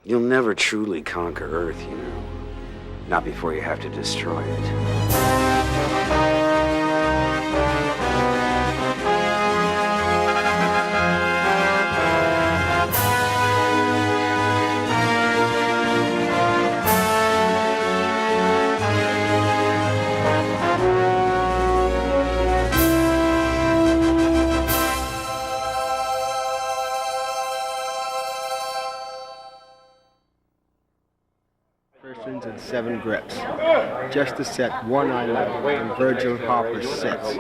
You'll never truly conquer Earth, you know. Not before you have to destroy it. Persons and 7 grips, just to set one island in Virgil Harper's sets.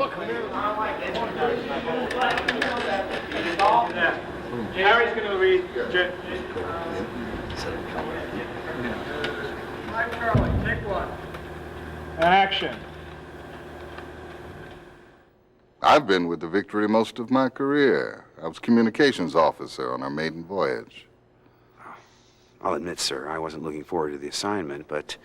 Harry's going to read. Hi, Charlie. Take one. Action. I've been with the Victory most of my career. I was communications officer on our maiden voyage. I'll admit, sir, I wasn't looking forward to the assignment, but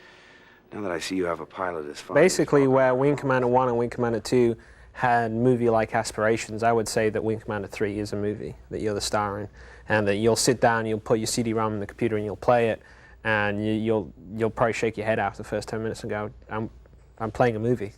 now that I see you have a pilot as fun. Basically, where Wing Commander 1 and Wing Commander 2 had movie-like aspirations, I would say that Wing Commander 3 is a movie that you're the star in, and that you'll sit down, you'll put your CD-ROM in the computer and you'll play it, and you'll probably shake your head after the first 10 minutes and go, I'm playing a movie.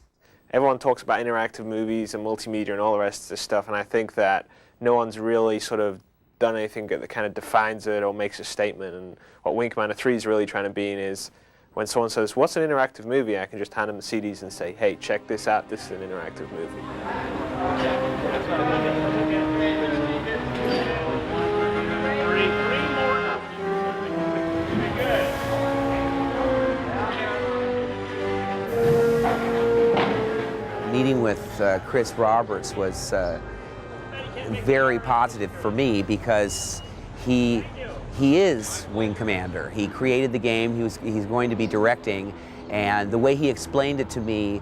Everyone talks about interactive movies and multimedia and all the rest of this stuff, and I think that no one's really sort of done anything that kind of defines it or makes a statement. And what Wing Commander 3 is really trying to be in is when someone says, what's an interactive movie? I can just hand them the CDs and say, hey, check this out, this is an interactive movie. Meeting with Chris Roberts was very positive for me because he is Wing Commander. He created the game, he's going to be directing, and the way he explained it to me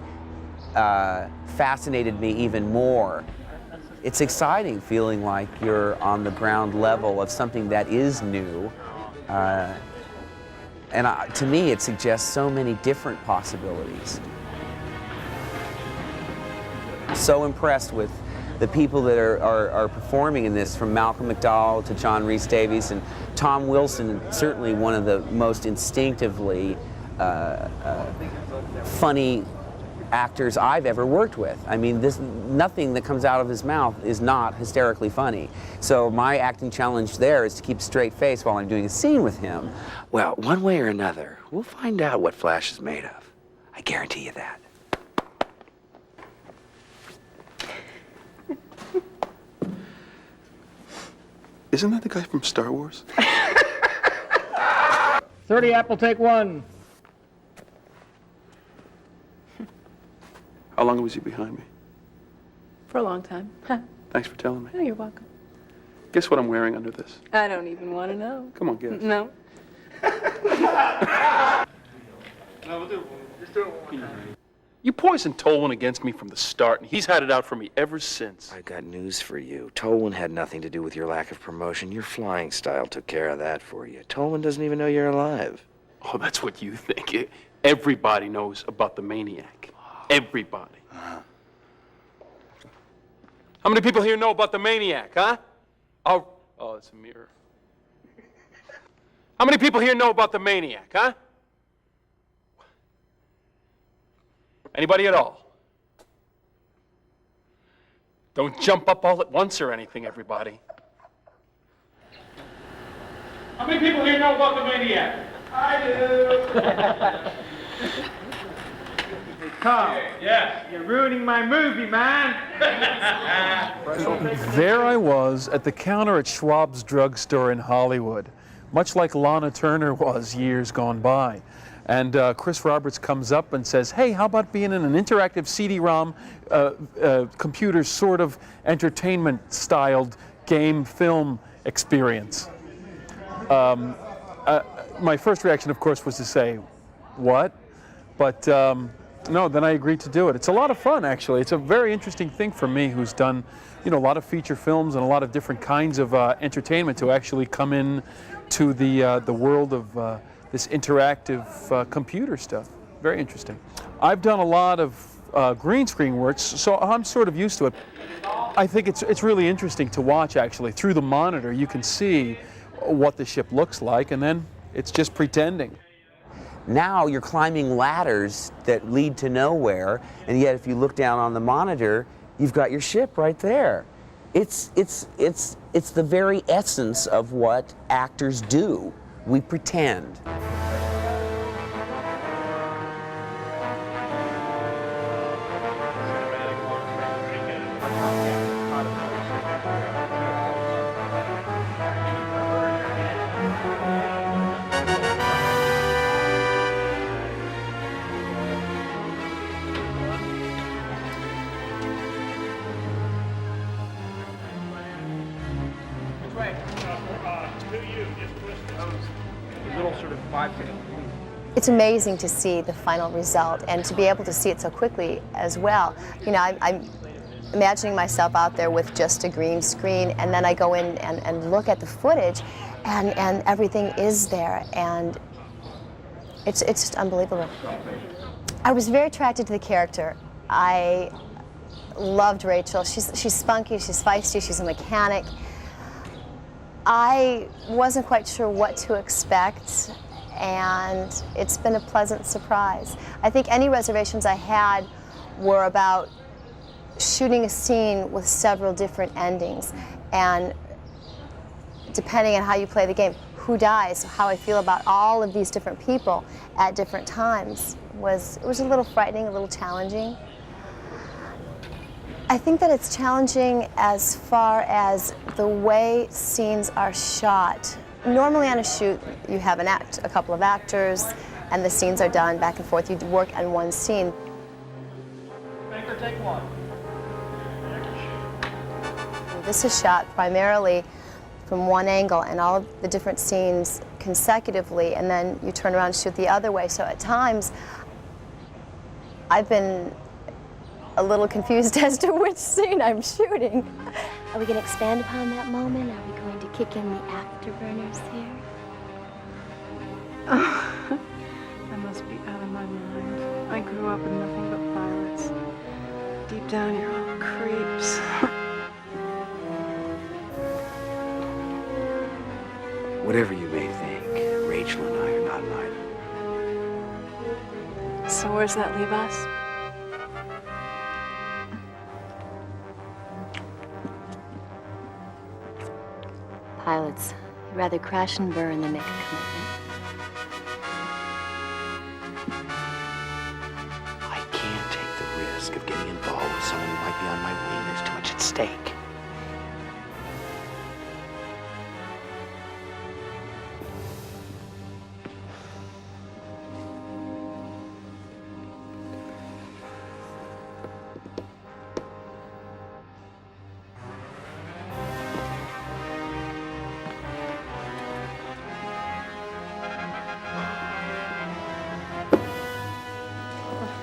fascinated me even more. It's exciting feeling like you're on the ground level of something that is new, and to me it suggests so many different possibilities. So impressed with the people that are performing in this, from Malcolm McDowell to John Rhys Davies, and Tom Wilson, certainly one of the most instinctively funny actors I've ever worked with. I mean, nothing that comes out of his mouth is not hysterically funny. So my acting challenge there is to keep a straight face while I'm doing a scene with him. Well, one way or another, we'll find out what Flash is made of. I guarantee you that. Isn't that the guy from Star Wars? 30 Apple, take one. How long was he behind me? For a long time. Thanks for telling me. Oh, you're welcome. Guess what I'm wearing under this? I don't even want to know. Come on, guess. No. You poisoned Tolwyn against me from the start, and he's had it out for me ever since. I got news for you. Tolwyn had nothing to do with your lack of promotion. Your flying style took care of that for you. Tolwyn doesn't even know you're alive. Oh, that's what you think. Everybody knows about the maniac. Everybody. How many people here know about the maniac, huh? Oh, it's a mirror. How many people here know about the maniac, huh? Anybody at all? Don't jump up all at once or anything, everybody. How many people here know about the maniac? I do. Tom, yes. You're ruining my movie, man. There I was at the counter at Schwab's drugstore in Hollywood, much like Lana Turner was years gone by. And Chris Roberts comes up and says, hey, how about being in an interactive CD-ROM, computer sort of entertainment-styled game film experience? My first reaction, of course, was to say, what? But no, then I agreed to do it. It's a lot of fun, actually. It's a very interesting thing for me, who's done, a lot of feature films and a lot of different kinds of entertainment, to actually come in to the world of this interactive computer stuff. Very interesting. I've done a lot of green screen works, so I'm sort of used to it. I think it's really interesting to watch, actually. Through the monitor, you can see what the ship looks like, and then It's just pretending. Now you're climbing ladders that lead to nowhere, and yet if you look down on the monitor, you've got your ship right there. It's the very essence of what actors do. We pretend. It's amazing to see the final result and to be able to see it so quickly as well. You know, I'm imagining myself out there with just a green screen, and then I go in and look at the footage, and everything is there, and it's just unbelievable. I was very attracted to the character. I loved Rachel. She's spunky, she's feisty, she's a mechanic. I wasn't quite sure what to expect, and it's been a pleasant surprise. I think any reservations I had were about shooting a scene with several different endings, and depending on how you play the game, who dies, how I feel about all of these different people at different times was a little frightening, a little challenging. I think that it's challenging as far as the way scenes are shot. Normally on a shoot, you have a couple of actors, and the scenes are done back and forth. You work on one scene. Banker, take one. This is shot primarily from one angle, and all of the different scenes consecutively, and then you turn around and shoot the other way. So at times, I've been a little confused as to which scene I'm shooting. Are we going to expand upon that moment? Are we going to kick in the afterburners here? Oh, I must be out of my mind. I grew up with nothing but violets. Deep down, you're all creeps. Whatever you may think, Rachel and I are not an item. So where's that leave us? Pilots, you'd rather crash and burn than make a commitment. I can't take the risk of getting involved with someone who might be on my wing. There's too much at stake.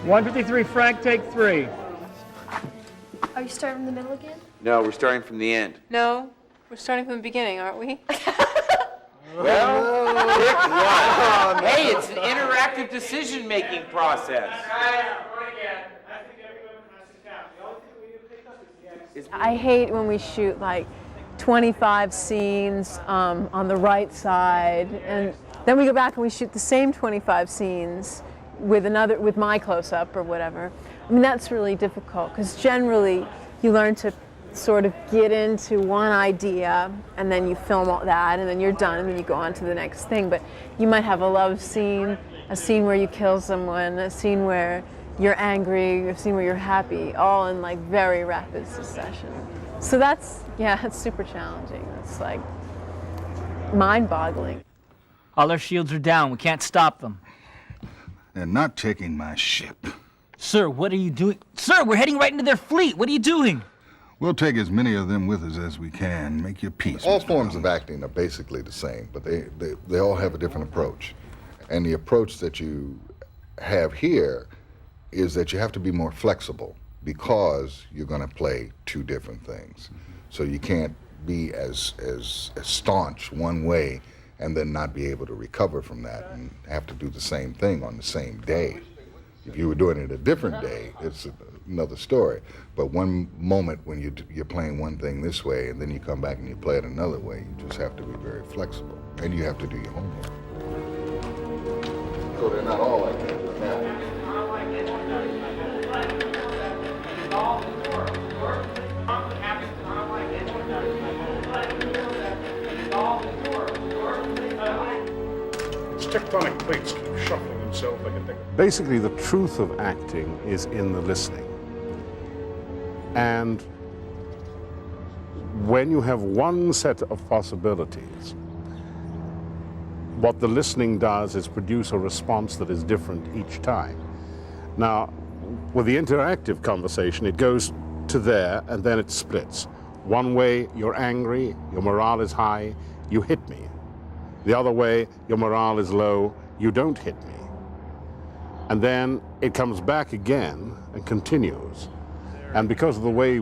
.153, Frank, take 3. Are you starting from the middle again? No, we're starting from the end. No, we're starting from the beginning, aren't we? Well, pick one. Hey, it's an interactive decision-making process. I hate when we shoot like 25 scenes on the right side, and then we go back and we shoot the same 25 scenes with my close-up or whatever. I mean, that's really difficult because generally you learn to sort of get into one idea and then you film all that and then you're done and then you go on to the next thing. But you might have a love scene, a scene where you kill someone, a scene where you're angry, a scene where you're happy, all in like very rapid succession. So that's, yeah, it's super challenging. It's like mind-boggling. All our shields are down. We can't stop them. They're not taking my ship. Sir, what are you doing? Sir, we're heading right into their fleet. What are you doing? We'll take as many of them with us as we can. Make your peace. All Mr. forms of Collins. acting are basically the same, but they all have a different approach. And the approach that you have here is that you have to be more flexible because you're going to play two different things. So you can't be as staunch one way and then not be able to recover from that and have to do the same thing on the same day. If you were doing it a different day, it's another story. But one moment when you're playing one thing this way and then you come back and you play it another way, you just have to be very flexible and you have to do your homework. So they're not all like that, but now. These tectonic plates keep shuffling themselves like a thing. Basically, the truth of acting is in the listening. And when you have one set of possibilities, what the listening does is produce a response that is different each time. Now, with the interactive conversation, it goes to there and then it splits. One way, you're angry, your morale is high, you hit me. The other way, your morale is low, you don't hit me. And then it comes back again and continues. And because of the way,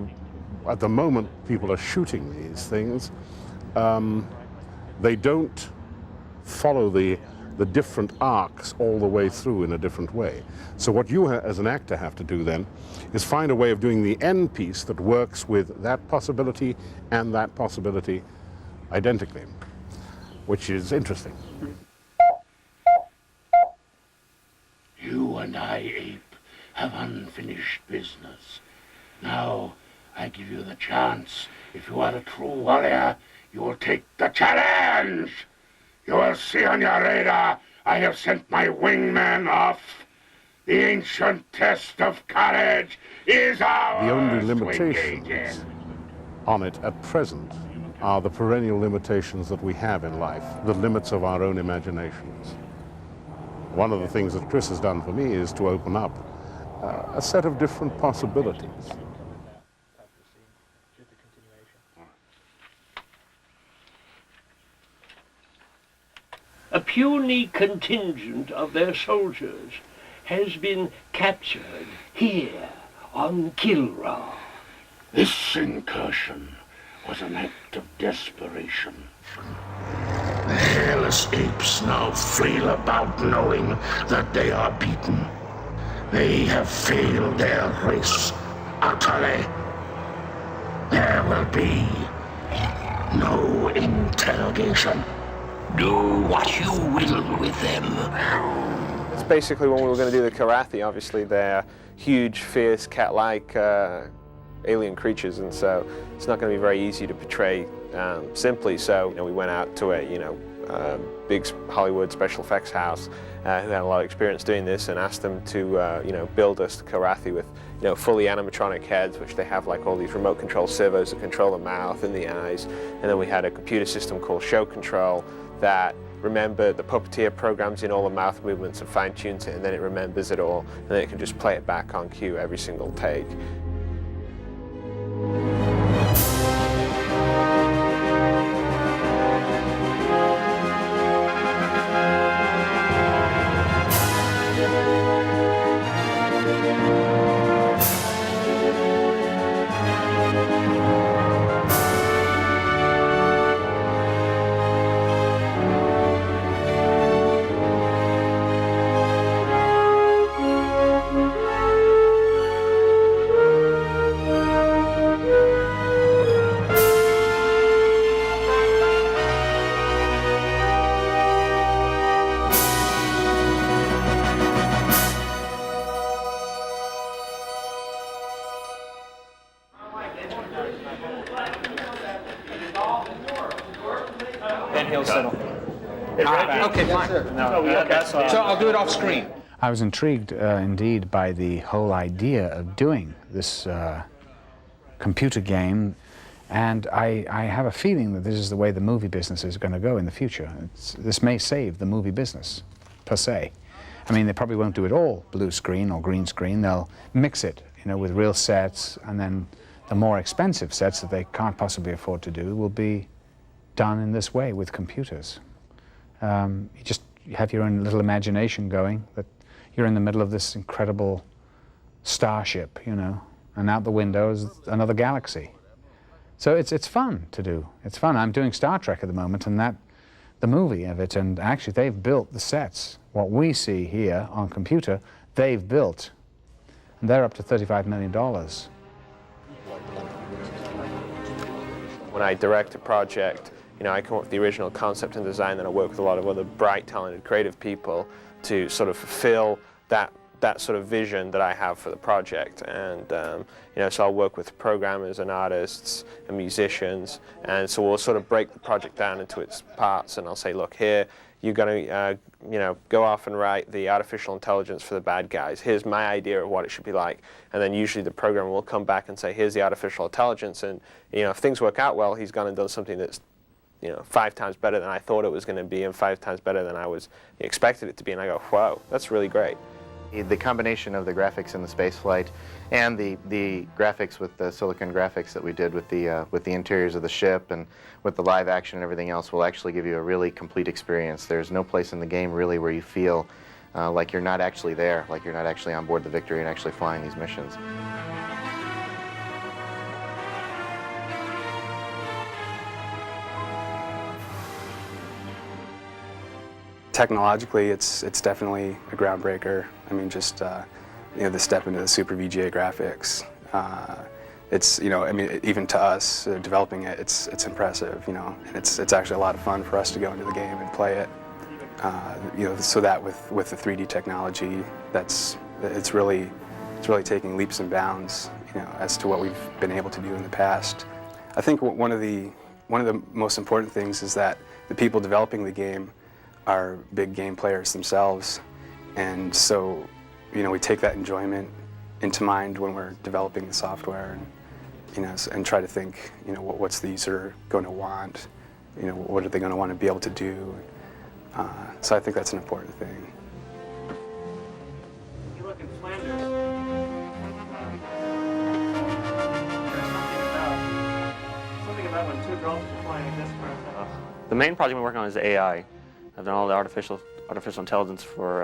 at the moment, people are shooting these things, they don't follow the different arcs all the way through in a different way. So what you as an actor have to do then is find a way of doing the end piece that works with that possibility and that possibility identically, which is interesting. You and I, Ape, have unfinished business. Now, I give you the chance. If you are a true warrior, you will take the challenge. You will see on your radar, I have sent my wingman off. The ancient test of courage is ours. The only limitations on it at present are the perennial limitations that we have in life, the limits of our own imaginations. One of the things that Chris has done for me is to open up a set of different possibilities. A puny contingent of their soldiers has been captured here on Kilra. This incursion was an act of desperation. The hairless apes now flail about knowing that they are beaten. They have failed their race utterly. There will be no interrogation. Do what you will with them. It's basically when we were going to do the Karathi, obviously they're huge, fierce, cat-like alien creatures, and so it's not going to be very easy to portray simply. So we went out to a big Hollywood special effects house who had a lot of experience doing this, and asked them to build us the Karathi with fully animatronic heads, which they have like all these remote control servos that control the mouth and the eyes, and then we had a computer system called Show Control that remembered the puppeteer programs in all the mouth movements and fine-tunes it, and then it remembers it all, and then it can just play it back on cue every single take. Then he'll settle. Okay, fine. So I'll do it off screen. I was intrigued indeed by the whole idea of doing this computer game, and I have a feeling that this is the way the movie business is going to go in the future. This may save the movie business, per se. I mean, they probably won't do it all blue screen or green screen. They'll mix it, with real sets, and then the more expensive sets that they can't possibly afford to do will be done in this way with computers. You just have your own little imagination going, that you're in the middle of this incredible starship, and out the window is another galaxy. So it's fun to do. It's fun. I'm doing Star Trek at the moment, and the movie of it, and actually they've built the sets. What we see here on computer, they've built, and they're up to $35 million. When I direct a project, I come up with the original concept and design, then I work with a lot of other bright, talented, creative people to sort of fulfill that sort of vision that I have for the project. And you know, so I'll work with programmers and artists and musicians, and so we'll sort of break the project down into its parts, and I'll say, look, here you're going to you know, go off and write the artificial intelligence for the bad guys. Here's my idea of what it should be like. And then usually the programmer will come back and say, here's the artificial intelligence, and you know, if things work out well, he's gone and done something that's, you know, 5 times better than I thought it was going to be, and 5 times better than I was expected it to be. And I go, whoa, that's really great. The combination of the graphics in the spaceflight and the graphics with the silicon graphics that we did with the interiors of the ship and with the live action and everything else will actually give you a really complete experience. There's no place in the game really where you feel like you're not actually there, like you're not actually on board the Victory and actually flying these missions. Technologically, it's definitely a groundbreaker. I mean, just you know, the step into the Super VGA graphics. It's, you know, I mean, even to us developing it, it's impressive. You know, and it's actually a lot of fun for us to go into the game and play it. You know, so that with the 3D technology, it's really taking leaps and bounds, you know, as to what we've been able to do in the past. I think one of the most important things is that the people developing the game are big game players themselves, and so, you know, we take that enjoyment into mind when we're developing the software, and you know, and try to think, you know, what's the user going to want, you know, what are they going to want to be able to do. So I think that's an important thing. You look in Flanders. Something about when 2 drones are flying at this point. The main project we're working on is AI. I've done all the artificial intelligence for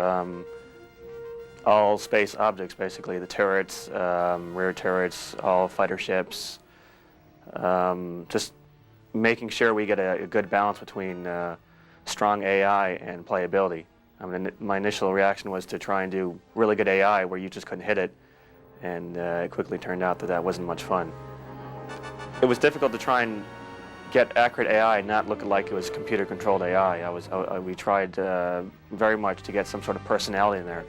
all space objects, basically. The turrets, rear turrets, all fighter ships. Just making sure we get a good balance between strong AI and playability. I mean, my initial reaction was to try and do really good AI where you just couldn't hit it, and it quickly turned out that that wasn't much fun. It was difficult to try and get accurate AI and not look like it was computer-controlled AI. We tried very much to get some sort of personality in there.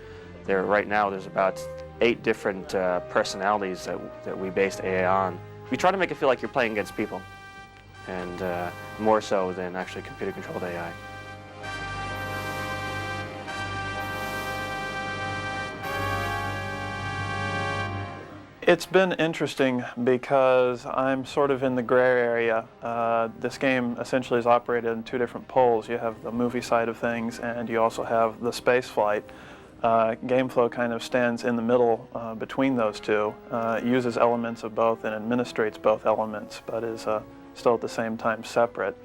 Right now, there's about 8 different personalities that we based AI on. We try to make it feel like you're playing against people, and more so than actually computer-controlled AI. It's been interesting because I'm sort of in the gray area. This game essentially is operated in 2 different poles. You have the movie side of things, and you also have the space flight. GameFlow kind of stands in the middle between those 2, uses elements of both and administrates both elements, but is still at the same time separate.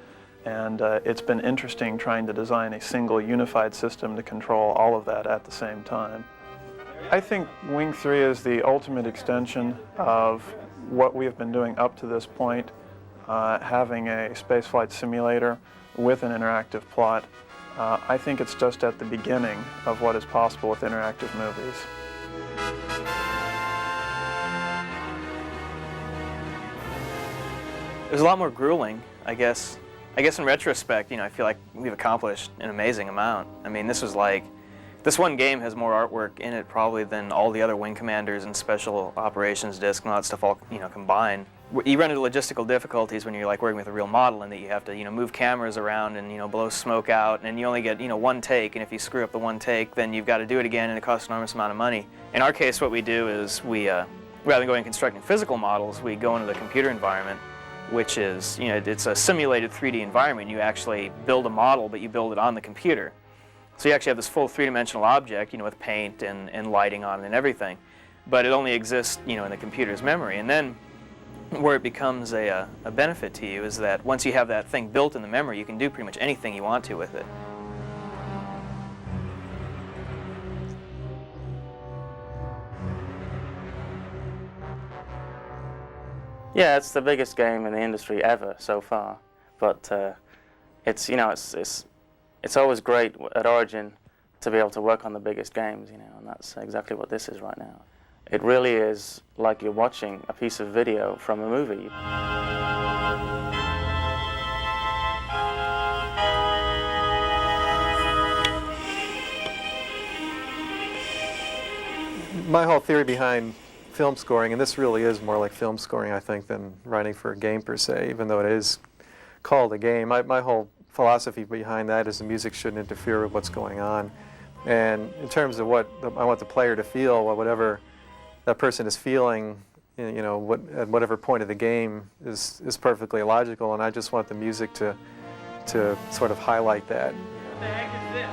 And it's been interesting trying to design a single unified system to control all of that at the same time. I think Wing 3 is the ultimate extension of what we have been doing up to this point, having a spaceflight simulator with an interactive plot. I think it's just at the beginning of what is possible with interactive movies. It was a lot more grueling, I guess. I guess in retrospect, you know, I feel like we've accomplished an amazing amount. I mean, this one game has more artwork in it probably than all the other Wing Commanders and Special Operations Disc and all that stuff all, you know, combined. You run into logistical difficulties when you're like working with a real model, in that you have to, you know, move cameras around and, you know, blow smoke out, and you only get, you know, 1 take, and if you screw up the 1 take, then you've got to do it again, and it costs an enormous amount of money. In our case, what we do is rather than going and constructing physical models, we go into the computer environment, which is, you know, it's a simulated 3D environment. You actually build a model, but you build it on the computer. So you actually have this full 3-dimensional object, you know, with paint and lighting on it and everything, but it only exists, you know, in the computer's memory. And then where it becomes a benefit to you is that once you have that thing built in the memory, you can do pretty much anything you want to with it. Yeah, it's the biggest game in the industry ever so far, but it's, you know, it's always great at Origin to be able to work on the biggest games, you know, and that's exactly what this is right now. It really is like you're watching a piece of video from a movie. my whole theory behind film scoring, and this really is more like film scoring, I think, than writing for a game per se, even though it is called a game. My whole philosophy behind that is the music shouldn't interfere with what's going on. And in terms of what I want the player to feel, whatever that person is feeling, you know, at whatever point of the game is perfectly logical, and I just want the music to sort of highlight that. What the heck is this?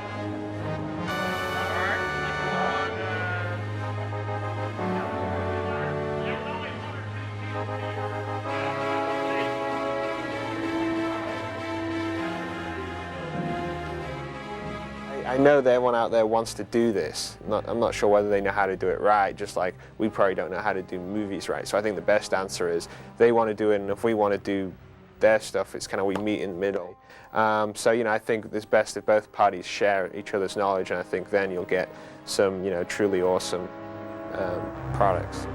I know that everyone out there wants to do this. I'm not sure whether they know how to do it right, just like we probably don't know how to do movies right. So I think the best answer is they want to do it, and if we want to do their stuff, it's kind of we meet in the middle. So, you know, I think it's best if both parties share each other's knowledge, and I think then you'll get some, you know, truly awesome products.